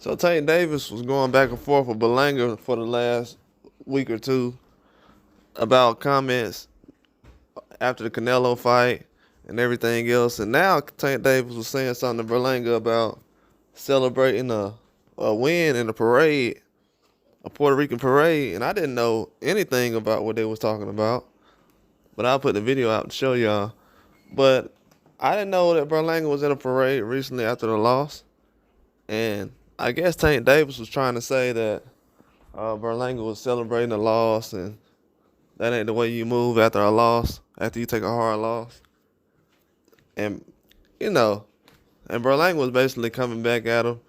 So Tank Davis was going back and forth with Berlanga for the last week or two about comments after the Canelo fight and everything else. And now Tank Davis was saying something to Berlanga about celebrating a win in a parade, a Puerto Rican parade. And I didn't know anything about what they was talking about. But I'll put the video out to show y'all. But I didn't know that Berlanga was in a parade recently after the loss. And I guess Tank Davis was trying to say that Berlanga was celebrating a loss, and that ain't the way you move after a loss, after you take a hard loss. And, you know, and Berlanga was basically coming back at him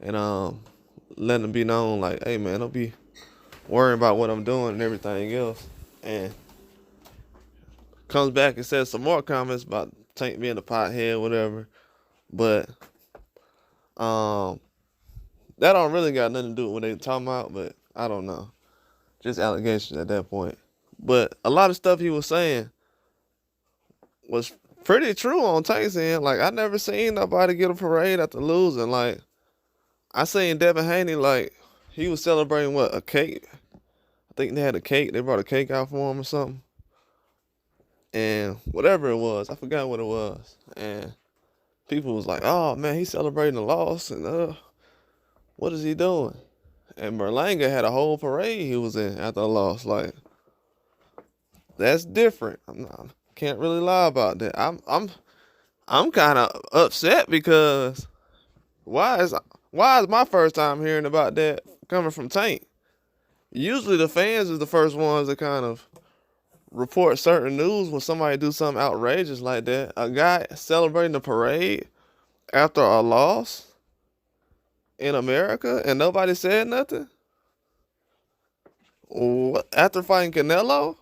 and letting him be known, like, hey, man, don't be worrying about what I'm doing and everything else. And comes back and says some more comments about Tank being a pothead, whatever. But that don't really got nothing to do with what they talking about, but I don't know. Just allegations at that point. But a lot of stuff he was saying was pretty true on Tank's end. Like, I never seen nobody get a parade after losing. Like, I seen Devin Haney, like, he was celebrating, what, a cake? I think they had a cake. They brought a cake out for him or something. And whatever it was, I forgot what it was. And people was like, oh, man, he's celebrating a loss. And what is he doing? And Berlanga had a whole parade he was in after a loss. Like, that's different. Can't really lie about that. I'm kind of upset because why is my first time hearing about that coming from Tank? Usually the fans is the first ones that kind of report certain news when somebody do something outrageous like that. A guy celebrating a parade after a loss in America and nobody said nothing? What, after fighting Canelo?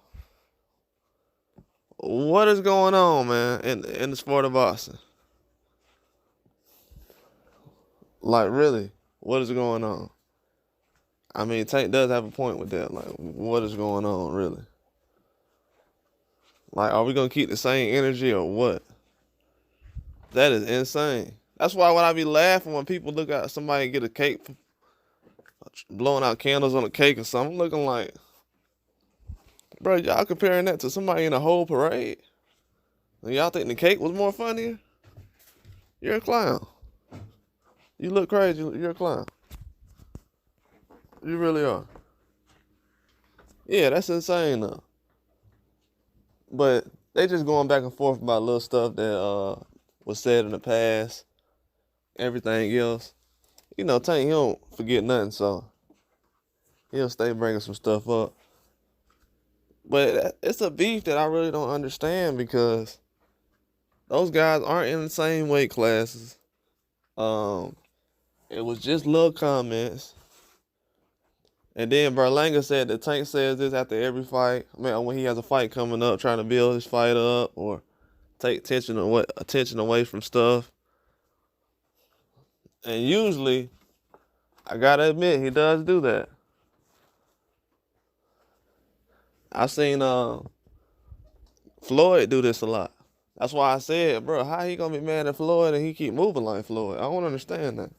What is going on, man, in the sport of boxing? Like, really, what is going on? I mean, Tank does have a point with that. Like, what is going on, really? Like, are we going to keep the same energy or what? That is insane. That's why when I be laughing when people look at somebody get a cake, blowing out candles on a cake or something, I'm looking like, bro, y'all comparing that to somebody in a whole parade? And y'all think the cake was more funnier? You're a clown. You look crazy. You're a clown. You really are. Yeah, that's insane though. But they just going back and forth about little stuff that was said in the past. Everything else. You know, Tank, he don't forget nothing, so he'll stay bringing some stuff up. But it's a beef that I really don't understand because those guys aren't in the same weight classes. It was just little comments. And then Berlanga said that Tank says this after every fight. Man, when he has a fight coming up, trying to build his fight up or take attention away from stuff. And usually, I gotta admit, he does do that. I seen Floyd do this a lot. That's why I said, bro, how he gonna be mad at Floyd and he keep moving like Floyd? I don't understand that.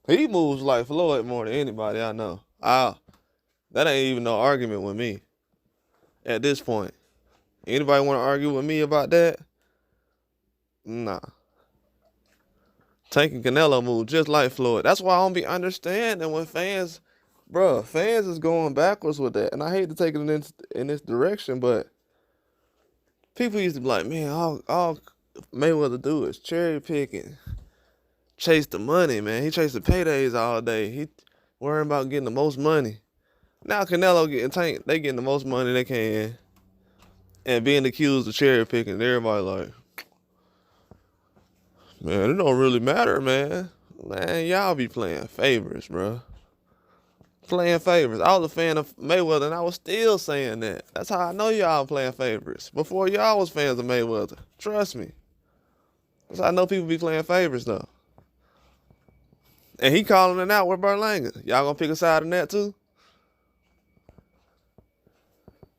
He moves like Floyd more than anybody I know. That ain't even no argument with me at this point. Anybody want to argue with me about that? Nah. Tank and Canelo move just like Floyd. That's why I don't be understanding when fans is going backwards with that. And I hate to take it in this direction, but people used to be like, man, all Mayweather do is cherry pick and chase the money, man. He chase the paydays all day. He worrying about getting the most money. Now Canelo getting Tank, they getting the most money they can and being accused of cherry picking. Everybody like, man, it don't really matter, man. Man, y'all be playing favorites, bro. Playing favorites. I was a fan of Mayweather, and I was still saying that. That's how I know y'all playing favorites. Before y'all was fans of Mayweather. Trust me. That's how I know people be playing favorites, though. And he calling it out with Berlanga. Y'all gonna pick a side in that, too?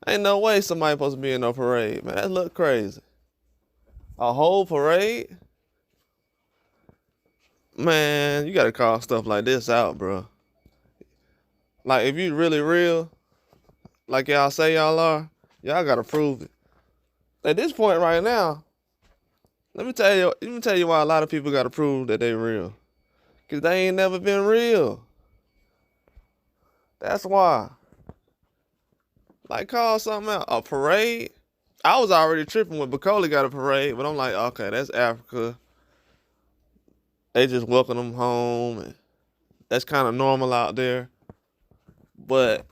Ain't no way somebody supposed to be in no parade, man. That look crazy. A whole parade? Man, you gotta call stuff like this out, bro. Like, if you really real, like y'all say y'all are, y'all gotta prove it. At this point right now, let me tell you why a lot of people gotta prove that they real. Cause they ain't never been real. That's why. Like, call something out. A parade? I was already tripping when Bacoli got a parade, but I'm like, okay, that's Africa. They just welcome them home, and that's kind of normal out there. But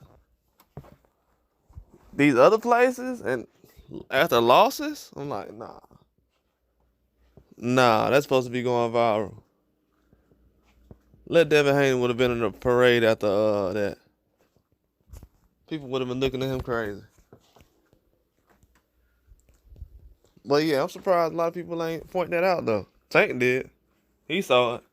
these other places, and after losses, I'm like, nah, that's supposed to be going viral. Let Devin Haney would have been in the parade after that. People would have been looking at him crazy. But yeah, I'm surprised a lot of people ain't pointing that out though. Tank did. He saw it.